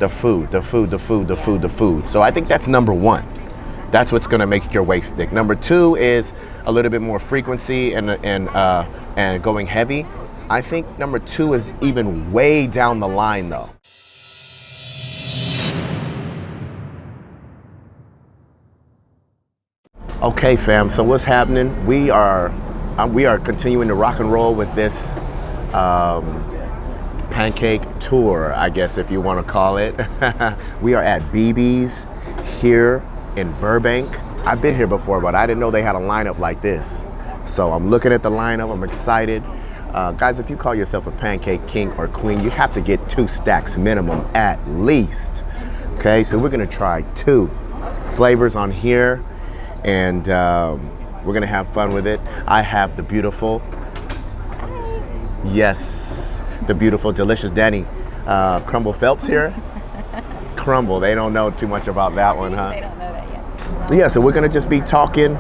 The food, the food, the food, the food, the food. So I think that's number one. That's what's gonna make your waist thick. Number two is a little bit more frequency and going heavy. I think number two is even way down the line though. Okay, fam, so what's happening? We are continuing to rock and roll with this Pancake tour, I guess if you want to call it. We are at BB's here in Burbank. I've been here before, but I didn't know they had a lineup like this. So I'm looking at the lineup, I'm excited. Guys, if you call yourself a pancake king or queen, you have to get 2 stacks minimum at least. Okay, so we're gonna try 2 flavors on here, and we're gonna have fun with it. I have the beautiful, yes, the beautiful, delicious Dani Phelps here. Crumble, they don't know too much about that one, huh? They don't know that yet. Yeah, so we're gonna just be talking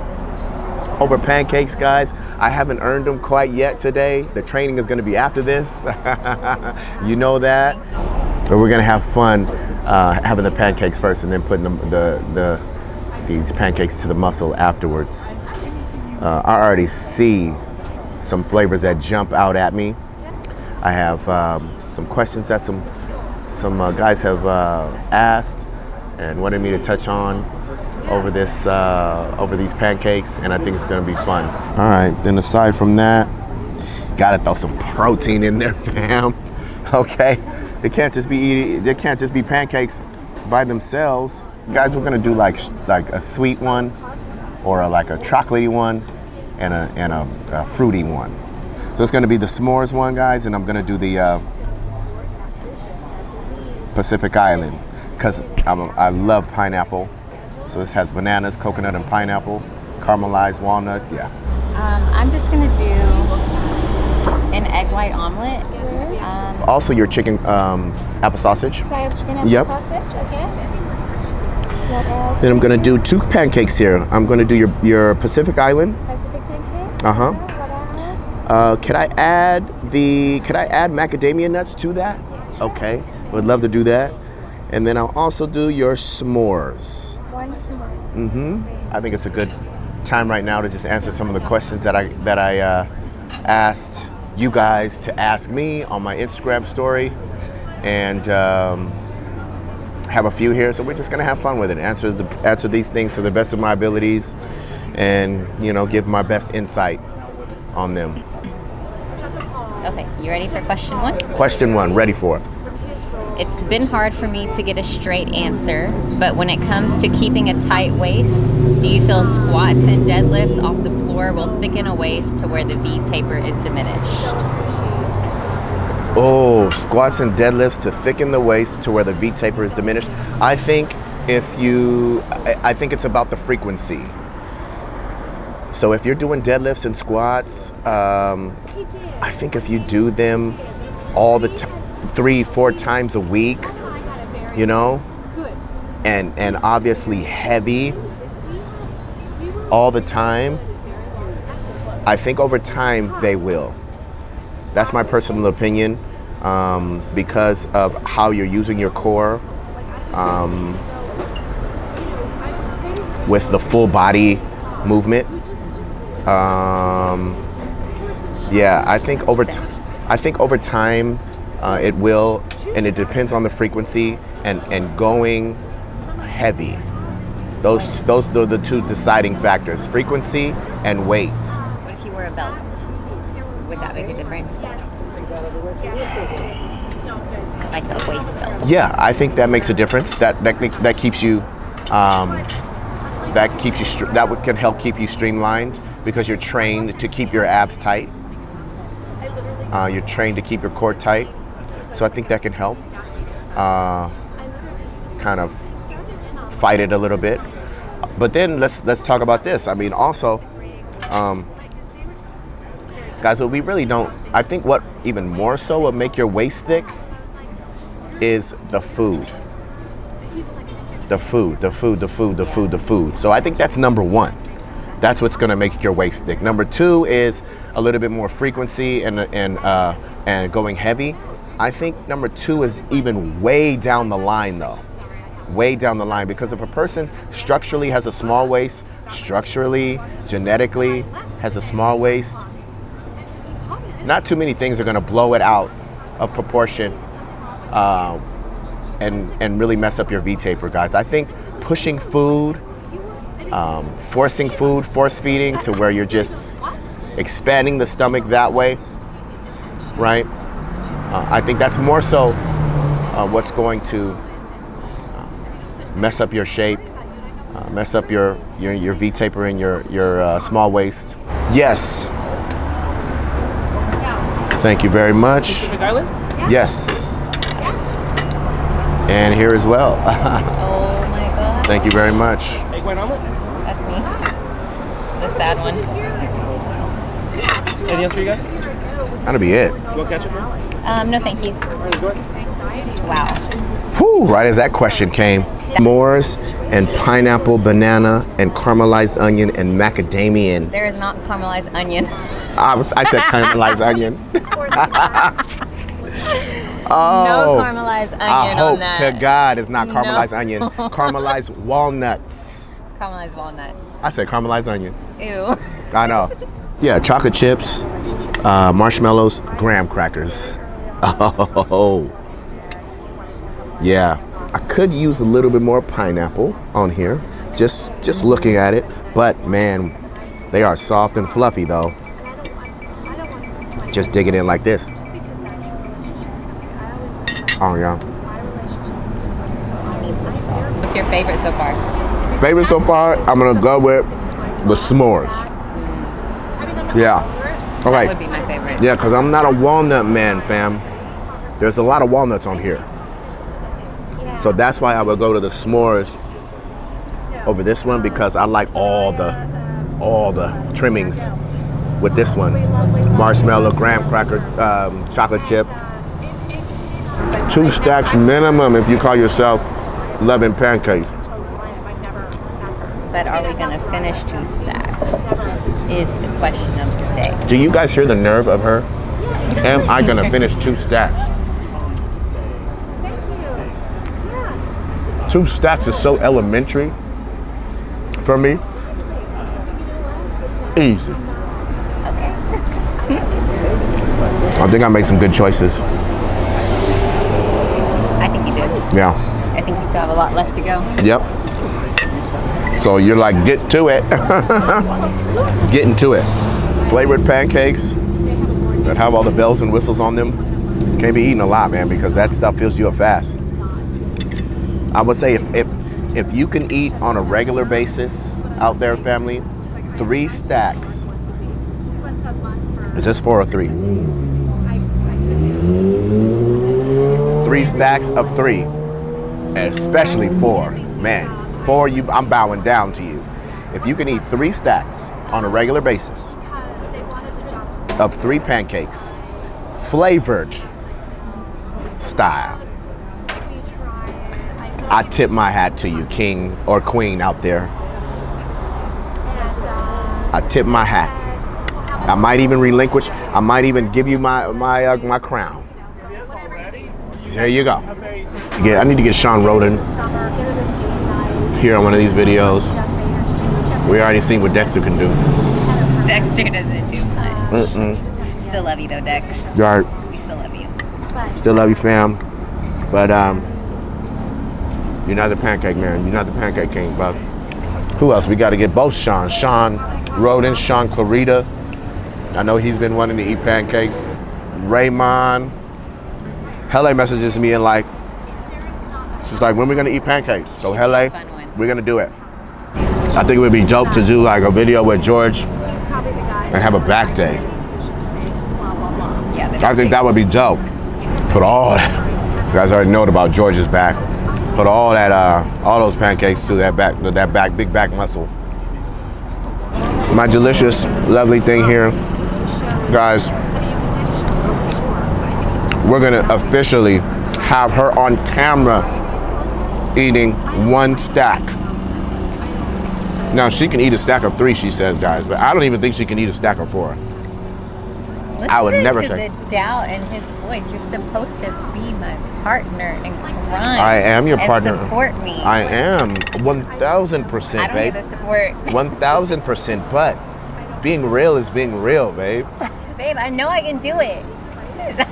over pancakes, guys. I haven't earned them quite yet today. The training is gonna be after this. You know that. But we're gonna have fun having the pancakes first and then putting these pancakes to the muscle afterwards. I already see some flavors that jump out at me. I have some questions that some guys have asked and wanted me to touch on over these pancakes, and I think it's gonna be fun. All right, then aside from that, gotta throw some protein in there, fam. Okay, it can't just be pancakes by themselves. Guys, we're gonna do like a sweet one, or like a chocolatey one, and a fruity one. So it's gonna be the s'mores one, guys, and I'm gonna do the Pacific Island, because I love pineapple. So this has bananas, coconut, and pineapple, caramelized walnuts, yeah. I'm just gonna do an egg white omelet. Also your chicken apple sausage. So I have chicken apple sausage, okay. What else? Then I'm gonna do 2 pancakes here. I'm gonna do your Pacific Island. Pacific pancakes. Uh-huh. What else? Could I add macadamia nuts to that? Yeah, sure. Okay, would love to do that. And then I'll also do your s'mores. 1 s'more. I think it's a good time right now to just answer some of the questions that I asked you guys to ask me on my Instagram story, and have a few here. So we're just gonna have fun with it. Answer these things to the best of my abilities, and give my best insight on them. Okay, you ready for question 1? Question 1, ready for it. It's been hard for me to get a straight answer, but when it comes to keeping a tight waist, do you feel squats and deadlifts off the floor will thicken a waist to where the V taper is diminished? Oh, squats and deadlifts to thicken the waist to where the V taper is diminished. I think it's about the frequency. So if you're doing deadlifts and squats, I think if you do them all the time, 3-4 times a week, and obviously heavy all the time, I think over time they will. That's my personal opinion, because of how you're using your core with the full body movement. Yeah, I think over time it will, and it depends on the frequency and going heavy. Those are the 2 deciding factors: frequency and weight. What if you wear a belt? Would that make a difference? Like a waist belt? Yeah, I think that makes a difference. That keeps you can help keep you streamlined, because you're trained to keep your abs tight. You're trained to keep your core tight. So I think that can help kind of fight it a little bit. But then let's talk about this. I mean, also, guys, what we really don't, I think what even more so will make your waist thick is the food. The food, the food, the food, the food, the food. So I think that's number 1. That's what's gonna make your waist thick. Number 2 is a little bit more frequency and going heavy. I think number 2 is even way down the line though. Way down the line, because if a person structurally has a small waist, structurally, genetically has a small waist, not too many things are gonna blow it out of proportion and really mess up your V-taper, guys. I think pushing food, forcing food, force feeding to where you're just expanding the stomach that way, right? I think that's more so what's going to mess up your shape, mess up your V-taper and your small waist. Yes. Thank you very much. Pacific Island? Yes. And here as well. Oh my God. Thank you very much. Egg white omelet? That's me. The sad one. Anything else for you guys? That'll be it. You want ketchup? No, thank you. All right, enjoy. Wow. Whew, right as that question came. S'mores and pineapple, banana, and caramelized onion and macadamian. There is not caramelized onion. I said caramelized onion. No caramelized onion I hope on that. to God it's not No. caramelized onion. Caramelized walnuts. Caramelized walnuts. I said caramelized onion. Ew. I know. Yeah, chocolate chips, marshmallows, graham crackers. Oh. Yeah, I could use a little bit more pineapple on here, just looking at it. But man, they are soft and fluffy though. Just dig it in like this. Oh yeah. What's your favorite so far? Favorite so far, I'm gonna go with the s'mores. Yeah. That Okay. would be my favorite. Yeah, because I'm not a walnut man, fam. There's a lot of walnuts on here. So that's why I would go to the s'mores over this one, because I like all the trimmings with this one. Marshmallow, graham cracker, chocolate chip. 2 stacks minimum if you call yourself loving pancakes. But are we gonna finish 2 stacks? Is the question of the day. Do you guys hear the nerve of her? Am I gonna finish 2 stacks? 2 stacks is so elementary for me. Easy. Okay. I think I made some good choices. I think you did. Yeah. I think you still have a lot left to go. Yep. So you're like, get to it. Getting to it. Flavored pancakes that have all the bells and whistles on them. Can't be eating a lot, man, because that stuff fills you up fast. I would say if you can eat on a regular basis out there, family, 3 stacks. Is this 4 or 3? 3 stacks of 3, especially 4. Man, 4, I'm bowing down to you. If you can eat 3 stacks on a regular basis of 3 pancakes, flavored style, I tip my hat to you, king or queen out there. I tip my hat. I might even relinquish. I might even give you my crown. There you go. I need to get Sean Roden here on one of these videos. We already seen what Dexter can do. Dexter doesn't do much. Still love you though, Dex. Right. We still love you. Still love you, fam. But you're not the pancake man. You're not the pancake king, bro. Who else? We got to get both Sean. Sean Roden, Sean Clarita. I know he's been wanting to eat pancakes. Raymond. Hele messages me and like, she's like, when are we going to eat pancakes? So Hele, we're going to do it. I think it would be dope to do like a video with George and have a back day. Yeah, I think that would be dope. Put all that. You guys already know about George's back. Put all that, all those pancakes to that back, big back muscle. My delicious, lovely thing here, guys. We're gonna officially have her on camera eating 1 stack. Now she can eat a stack of 3, she says, guys, but I don't even think she can eat a stack of 4. I would never Listen say. to the doubt in his voice. You're supposed to be my partner in crime. I am your partner. And support me. I am 1,000%, I don't babe. get the support. 1,000%. But being real is being real, babe. Babe, I know I can do it.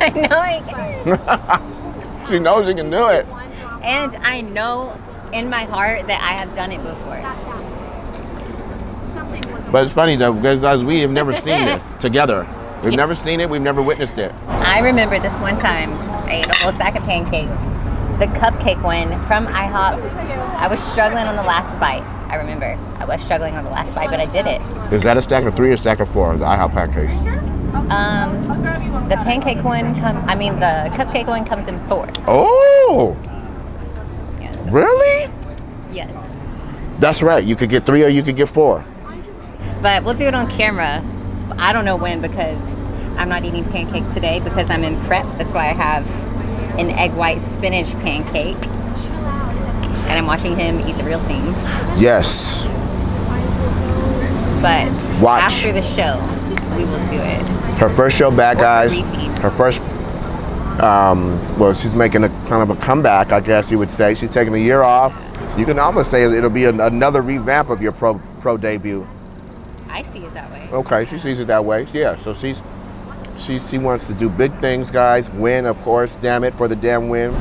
I know I can. She knows she can do it. And I know in my heart that I have done it before. But it's funny though, because we have never seen this together. We've never seen it. We've never witnessed it. I remember this one time, I ate a whole stack of pancakes. The cupcake one from IHOP. I was struggling on the last bite. I remember. I was struggling on the last bite, but I did it. Is that a stack of 3 or a stack of 4? The IHOP pancakes. The pancake one the cupcake one comes in 4. Oh, Yes. really? Yes. That's right. You could get 3 or you could get 4. But we'll do it on camera. I don't know when because I'm not eating pancakes today because I'm in prep. That's why I have an egg white spinach pancake. And I'm watching him eat the real things. Yes. But Watch. after the show, we will do it. Her first show back, guys. Refeed. Her first, she's making a kind of a comeback, I guess you would say. She's taking a year off. You can almost say it'll be another revamp of your pro debut. I see it that way. Okay, she sees it that way. Yeah, so she wants to do big things, guys. Win, of course. Damn it, for the damn win.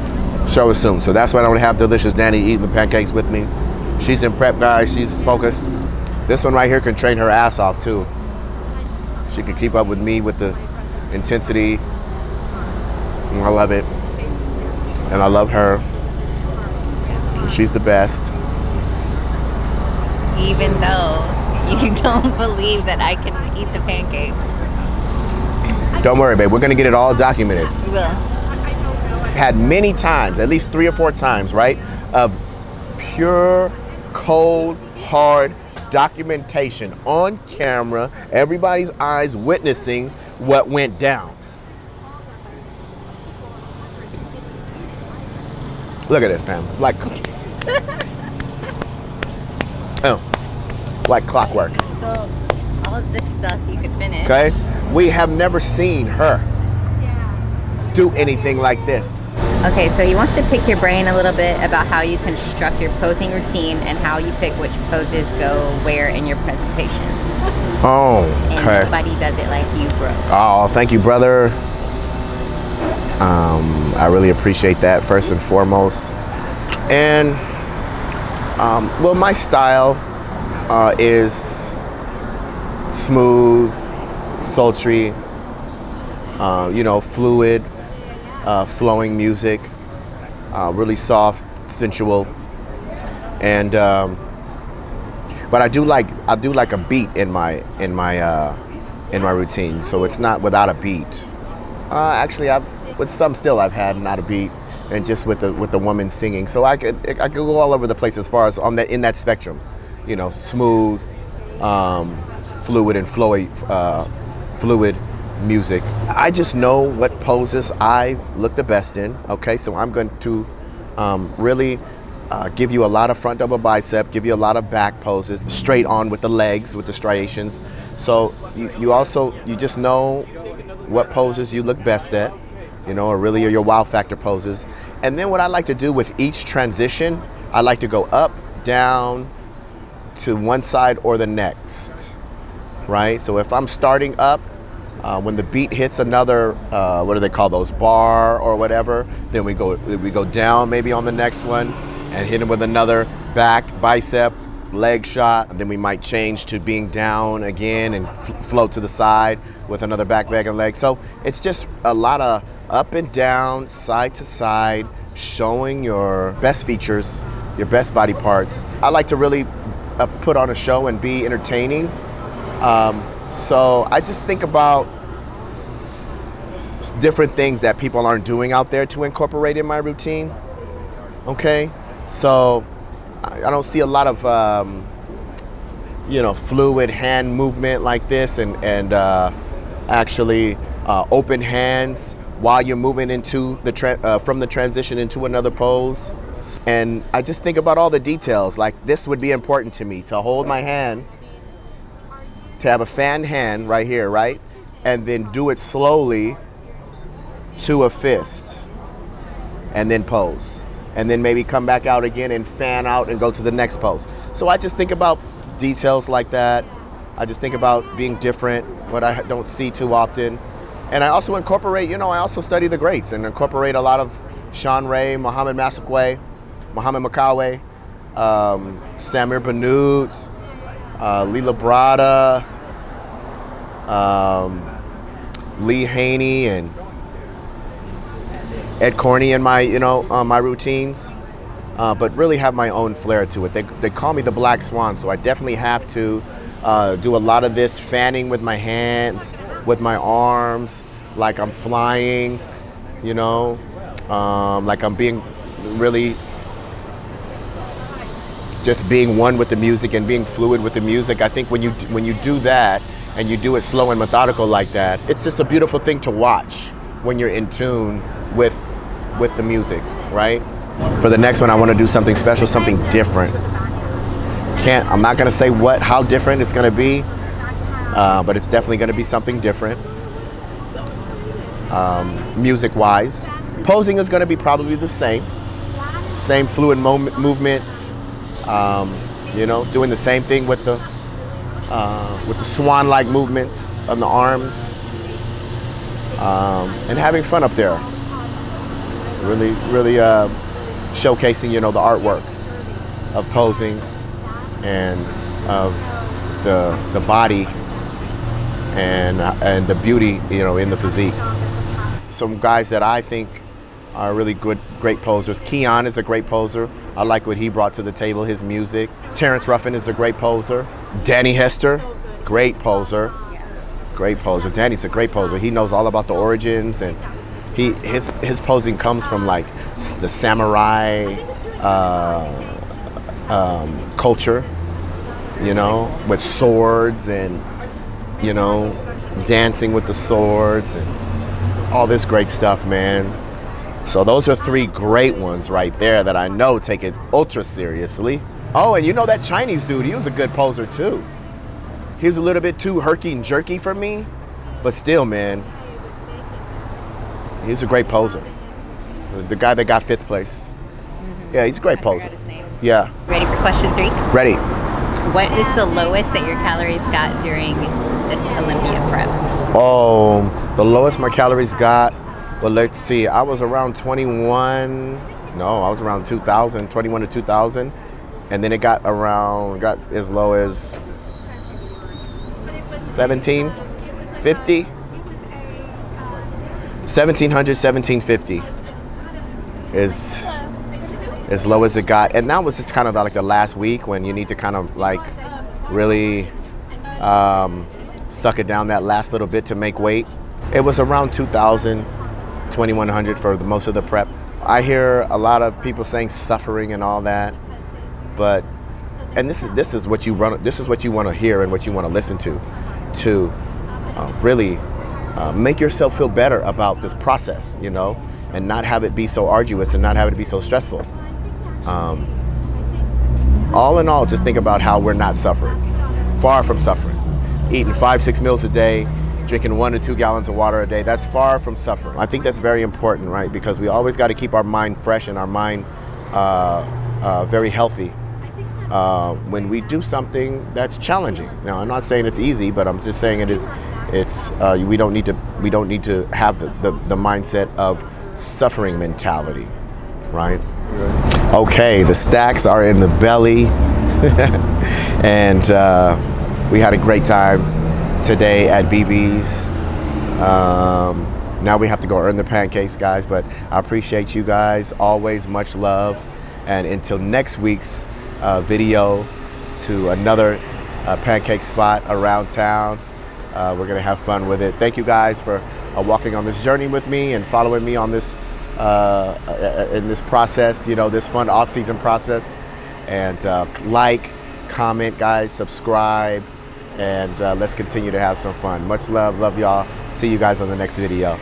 Show is soon. So that's why I'm gonna have delicious Dani eating the pancakes with me. She's in prep, guys. She's focused. This one right here can train her ass off too. She can keep up with me with the intensity. And I love it. And I love her. She's the best. Even though you don't believe that I can eat the pancakes. Don't worry, babe. We're gonna get it all documented. We will. Had many times, at least 3 or 4 times, right, of pure, cold, hard documentation on camera, everybody's eyes witnessing what went down. Look at this, fam. Like clockwork. So all of this stuff you could finish. Okay? We have never seen her do anything like this. Okay, so he wants to pick your brain a little bit about how you construct your posing routine and how you pick which poses go where in your presentation. Oh, And okay. nobody does it like you, bro. Oh, thank you, brother. I really appreciate that, first and foremost. And, well, my style is smooth, sultry, fluid, flowing music, really soft, sensual, and but I do like a beat in my routine. So it's not without a beat. Actually, I've had not a beat, and just with the woman singing. So I could go all over the place as far as in that spectrum, smooth, fluid and flowy, fluid music. I just know what poses I look the best in. Okay, so I'm going to really give you a lot of front double bicep, give you a lot of back poses, straight on with the legs, with the striations. So you just know what poses you look best at, or really are your wow factor poses. And then what I like to do with each transition, I like to go up, down, to one side or the next, right? So if I'm starting up, when the beat hits another, what do they call those, bar or whatever, then we go down maybe on the next one and hit him with another back bicep leg shot, and then we might change to being down again and float to the side with another back and leg. So it's just a lot of up and down, side to side, showing your best features, your best body parts. I like to really put on a show and be entertaining. So I just think about different things that people aren't doing out there to incorporate in my routine. Okay, so I don't see a lot of fluid hand movement like this, and actually open hands while you're moving into from the transition into another pose. And I just think about all the details. Like, this would be important to me, to hold my hand, to have a fan hand right here, right? and then do it slowly to a fist, and then pose. And then maybe come back out again and fan out and go to the next pose. So I just think about details like that. I just think about being different, what I don't see too often. And I also incorporate, I also study the greats and incorporate a lot of Sean Ray, Muhammad Massaquoi, Muhammad Makawe, Samir Bannout, Lila Brada, Lee Haney, and Ed Corney in my, my routines, but really have my own flair to it. They call me the Black Swan, so I definitely have to do a lot of this fanning with my hands, with my arms, like I'm flying, like I'm being really just being one with the music and being fluid with the music. I think when you do that and you do it slow and methodical like that, it's just a beautiful thing to watch when you're in tune with the music, right? For the next one, I want to do something special, something different. I'm not gonna say how different it's gonna be, but it's definitely gonna be something different, music-wise. Posing is gonna be probably the same fluid movements, doing the same thing with the swan-like movements on the arms, and having fun up there. Really, showcasing, the artwork of posing and of the body and the beauty, in the physique. Some guys that I think are really great posers. Keon is a great poser. I like what he brought to the table, his music. Terrence Ruffin is a great poser. Danny Hester, great poser. Great poser. Danny's a great poser. He knows all about the origins, and his posing comes from like the samurai culture, with swords and, dancing with the swords and all this great stuff, man. So those are 3 great ones right there that I know take it ultra seriously. Oh, and that Chinese dude, he was a good poser too. He was a little bit too herky and jerky for me, but still, man, he's a great poser. The guy that got 5th place. Mm-hmm. Yeah, he's a great poser. His name. Yeah. Ready for question 3? Ready. What is the lowest that your calories got during this Olympia prep? Oh, the lowest my calories got, well, let's see, I was around 21 to 2,000, and then it got as low as 1,750. 1,700, 1,750 is as low as it got. And that was just kind of like the last week when you need to kind of like really suck it down that last little bit to make weight. It was around 2,000, 2,100 for most of the prep. I hear a lot of people saying suffering and all that, and this is what you want to hear and what you want to listen to really make yourself feel better about this process, and not have it be so arduous and not have it be so stressful. All in all, just think about how we're not suffering. Far from suffering. Eating 5-6 meals a day, drinking 1 to 2 gallons of water a day, that's far from suffering. I think that's very important, right? Because we always got to keep our mind fresh and our mind very healthy when we do something that's challenging. Now, I'm not saying it's easy, but I'm just saying we don't need to have the mindset of suffering mentality, right? Okay, the stacks are in the belly, and we had a great time today at BB's. Now we have to go earn the pancakes, guys, but I appreciate you guys. Always much love. And until next week's video to another pancake spot around town, we're going to have fun with it. Thank you guys for walking on this journey with me and following me on this in this process, this fun off-season process. And like, comment, guys, subscribe, and let's continue to have some fun. Much love y'all. See you guys on the next video.